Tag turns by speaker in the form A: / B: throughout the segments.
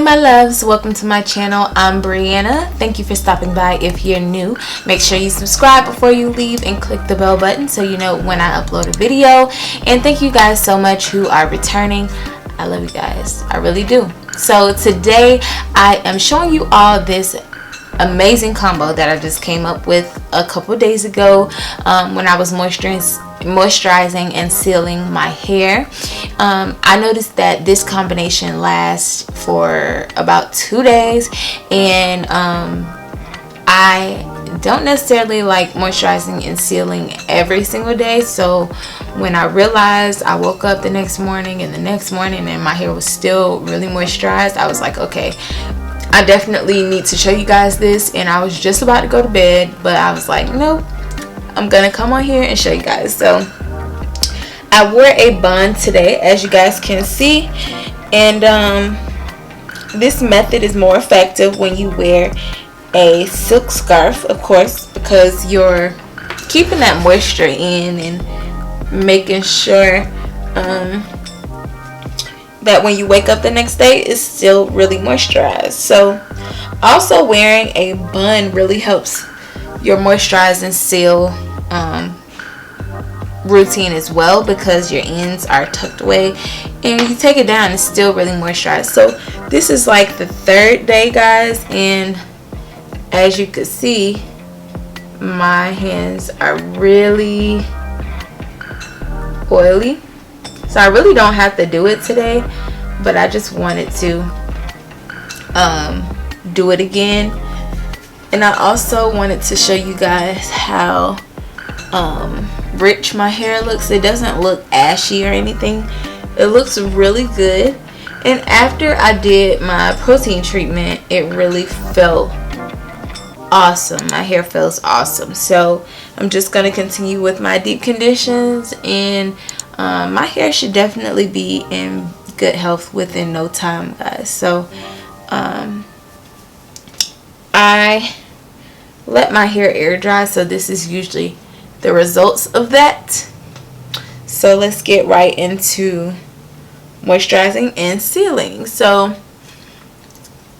A: my loves, welcome to my channel. I'm Brianna. Thank you for stopping by. If you're new, make sure you subscribe before you leave and click the bell button so you know when I upload a video. And thank you guys so much who are returning. I love you guys, I really do. So today I am showing you all this amazing combo that I just came up with a couple days ago when I was moisturizing and sealing my hair. I noticed that this combination lasts for about 2 days, and I don't necessarily like moisturizing and sealing every single day. So when I realized, I woke up the next morning and my hair was still really moisturized, I was like, okay, I definitely need to show you guys this. And I was just about to go to bed, but I was like, nope, I'm gonna come on here and show you guys. So I wore a bun today, as you guys can see, and this method is more effective when you wear a silk scarf, of course, because you're keeping that moisture in and making sure that when you wake up the next day, it's still really moisturized. So also wearing a bun really helps your moisturize and seal routine as well, because your ends are tucked away and you take it down, it's still really moisturized. So this is like the 3rd day, guys, and as you can see, my hands are really oily. So I really don't have to do it today, but I just wanted to do it again. And I also wanted to show you guys how rich my hair looks. It doesn't look ashy or anything. It looks really good. And after I did my protein treatment, it really felt awesome. My hair feels awesome. So I'm just going to continue with my deep conditions, and my hair should definitely be in good health within no time, guys. So I let my hair air dry, so this is usually the results of that. So let's get right into moisturizing and sealing. So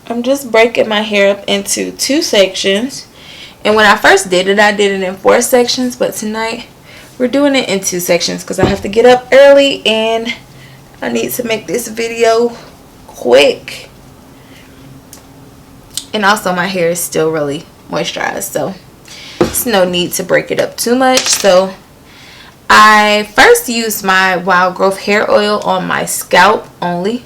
A: I'm just breaking my hair up into 2 sections, and when I first did it, I did it in 4 sections, but tonight we're doing it in 2 sections because I have to get up early and I need to make this video quick. And also my hair is still really moisturized, so there's no need to break it up too much. So I first used my wild growth hair oil on my scalp only.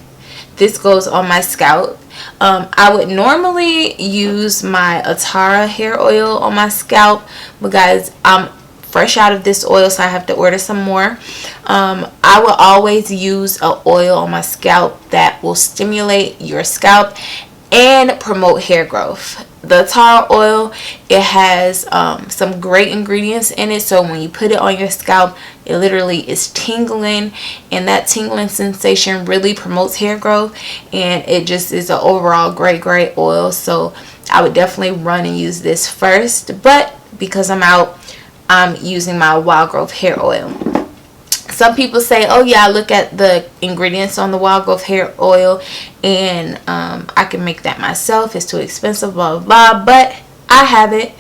A: This goes on my scalp. I would normally use my Atarah hair oil on my scalp, but guys, I'm fresh out of this oil, so I have to order some more. I will always use an oil on my scalp that will stimulate your scalp and promote hair growth. The Atarah oil, it has some great ingredients in it, so when you put it on your scalp, it literally is tingling, and that tingling sensation really promotes hair growth, and it just is an overall great oil. So I would definitely run and use this first, but because I'm out, I'm using my wild growth hair oil. Some people say, oh yeah, look at the ingredients on the wild growth hair oil and I can make that myself, it's too expensive, blah blah blah. But I have it.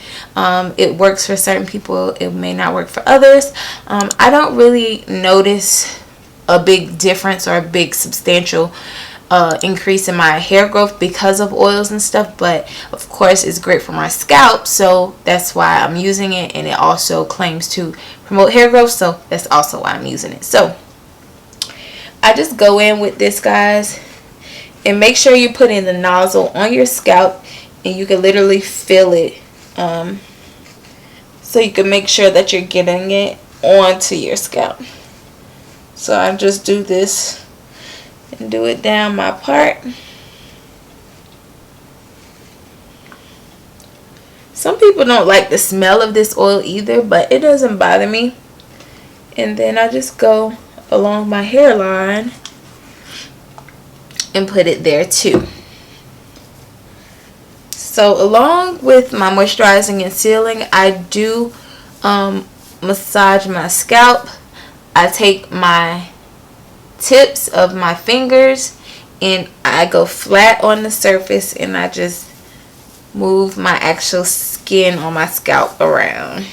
A: It works for certain people, it may not work for others. I don't really notice a big difference or a big substantial increase in my hair growth because of oils and stuff, but of course it's great for my scalp, so that's why I'm using it, and it also claims to promote hair growth, so that's also why I'm using it. So I just go in with this, guys, and make sure you put in the nozzle on your scalp, and you can literally feel it, so you can make sure that you're getting it onto your scalp. So I just do this and do it down my part. Some people don't like the smell of this oil either, but it doesn't bother me. And then I just go along my hairline and put it there too. So along with my moisturizing and sealing, I do massage my scalp. I take my tips of my fingers and I go flat on the surface and I just move my actual skin on my scalp around.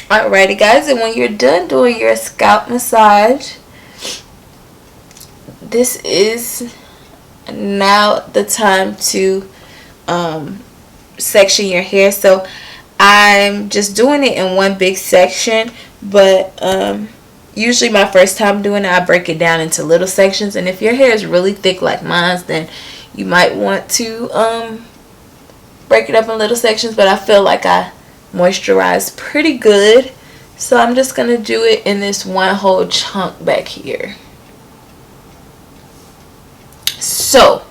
A: Alrighty guys, and when you're done doing your scalp massage, this is now the time to section your hair. So I'm just doing it in one big section, but usually my first time doing it, I break it down into little sections. And if your hair is really thick like mine's, then you might want to break it up in little sections, but I feel like I moisturize pretty good, so I'm just gonna do it in this one whole chunk back here. So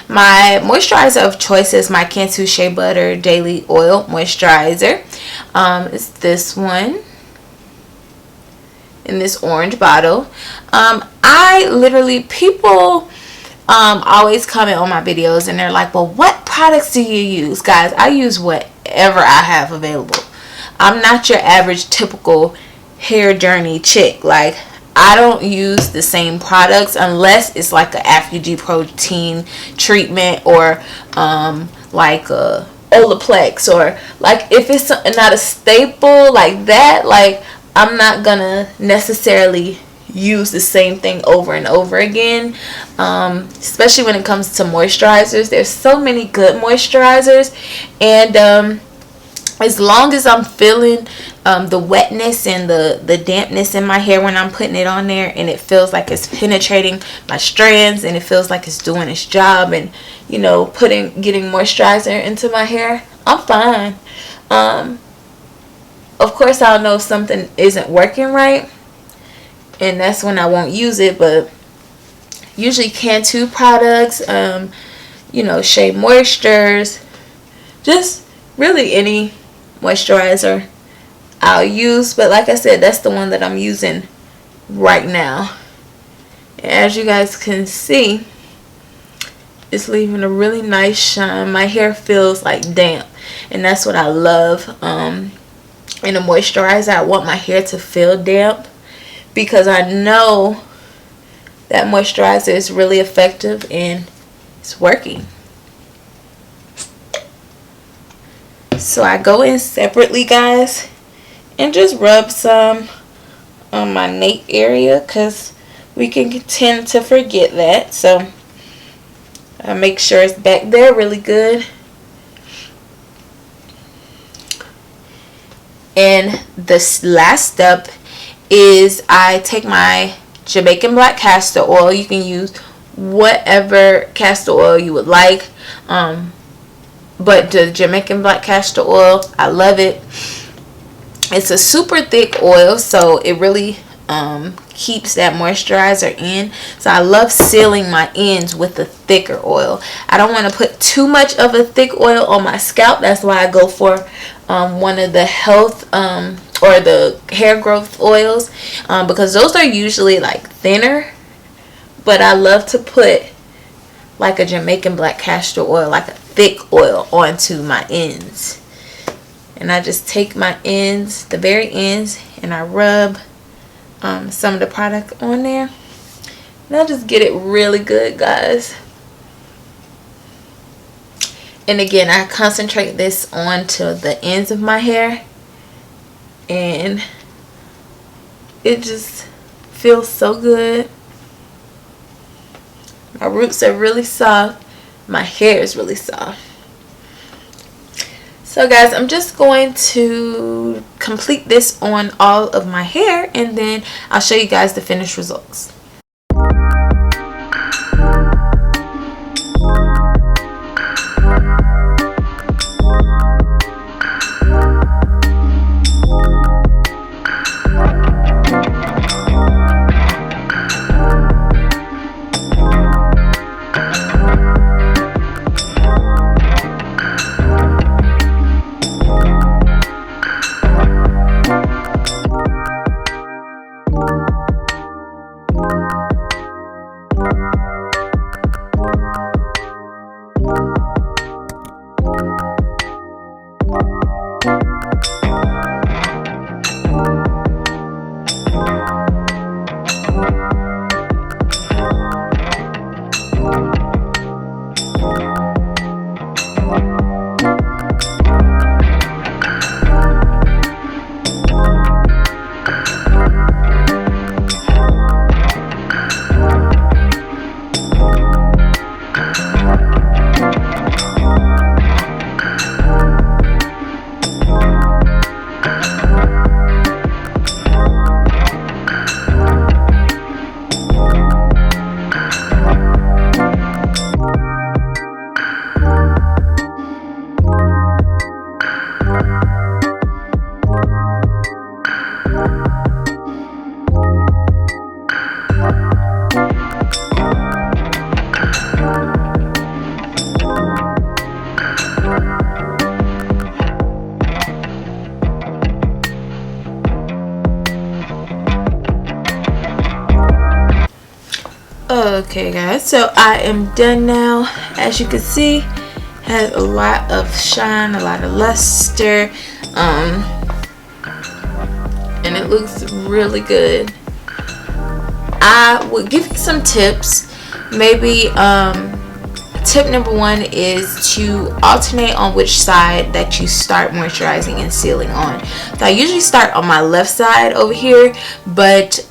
A: my moisturizer of choice is my Cantu Shea Butter Daily Oil Moisturizer. It's this one in this orange bottle. I literally, people always comment on my videos and they're like, well, what products do you use? Guys, I use whatever I have available. I'm not your average typical hair journey chick. Like, I don't use the same products unless it's like a Afugee protein treatment or like a Olaplex, or like if it's not a staple like that, like I'm not gonna necessarily use the same thing over and over again, especially when it comes to moisturizers. There's so many good moisturizers, and as long as I'm feeling the wetness and the dampness in my hair when I'm putting it on there, and it feels like it's penetrating my strands and it feels like it's doing its job, and you know, getting moisturizer into my hair, I'm fine. Of course, I'll know if something isn't working right, and that's when I won't use it. But usually Cantu products, you know, Shea Moistures, just really any moisturizer I'll use. But like I said, that's the one that I'm using right now. And as you guys can see, it's leaving a really nice shine. My hair feels like damp, and that's what I love in a moisturizer. I want my hair to feel damp because I know that moisturizer is really effective and it's working. So I go in separately, guys, and just rub some on my nape area, because we can tend to forget that. So I make sure it's back there really good. And this last step is I take my Jamaican black castor oil. You can use whatever castor oil you would like, but the Jamaican black castor oil, I love it. It's a super thick oil, so it really keeps that moisturizer in. So I love sealing my ends with the thicker oil. I don't want to put too much of a thick oil on my scalp. That's why I go for one of the health or the hair growth oils, because those are usually like thinner, but I love to put like a Jamaican black castor oil, like a thick oil, onto my ends. And I just take my ends, the very ends, and I rub some of the product on there, and I just get it really good, guys. And again, I concentrate this onto the ends of my hair, and it just feels so good. My roots are really soft, my hair is really soft. So guys, I'm just going to complete this on all of my hair, and then I'll show you guys the finished results. Okay guys, so I am done now. As you can see, has a lot of shine, a lot of luster, and it looks really good. I will give you some tips. Maybe tip number 1 is to alternate on which side that you start moisturizing and sealing on. So I usually start on my left side over here, but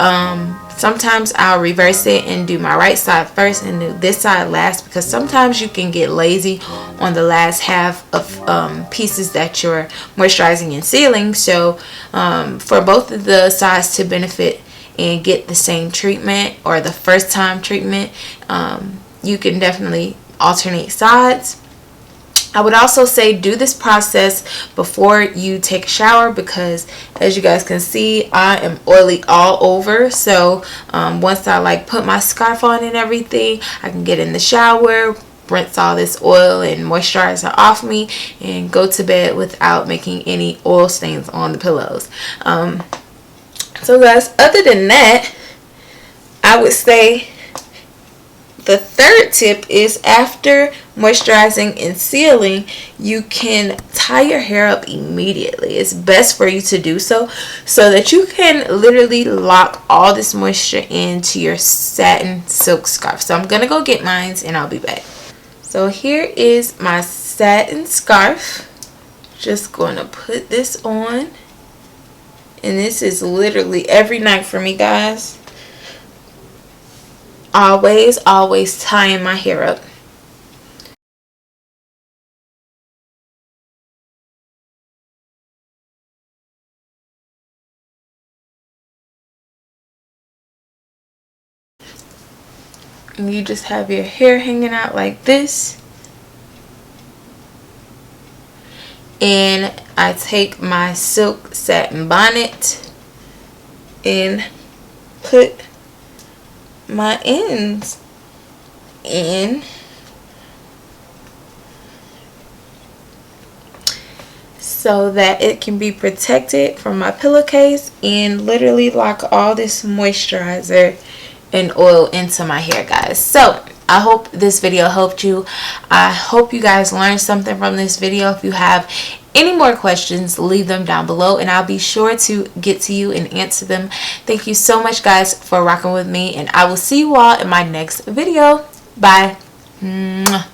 A: sometimes I'll reverse it and do my right side first and do this side last, because sometimes you can get lazy on the last half of pieces that you're moisturizing and sealing. So for both of the sides to benefit and get the same treatment, or the first time treatment, you can definitely alternate sides. I would also say do this process before you take a shower, because as you guys can see, I am oily all over. So once I like put my scarf on and everything, I can get in the shower, rinse all this oil and moisturizer off me, and go to bed without making any oil stains on the pillows. So guys, other than that, I would say the third tip is, after moisturizing and sealing, you can tie your hair up immediately. It's best for you to do so that you can literally lock all this moisture into your satin silk scarf. So I'm gonna go get mine and I'll be back. So here is my satin scarf. Just gonna put this on, and this is literally every night for me, guys. Always tying my hair up. And you just have your hair hanging out like this. And I take my silk satin bonnet and put my ends in, so that it can be protected from my pillowcase, and literally lock all this moisturizer and oil into my hair, guys. So I hope this video helped you. I hope you guys learned something from this video. If you have any more questions, leave them down below and I'll be sure to get to you and answer them. Thank you so much, guys, for rocking with me, and I will see you all in my next video. Bye. Mwah.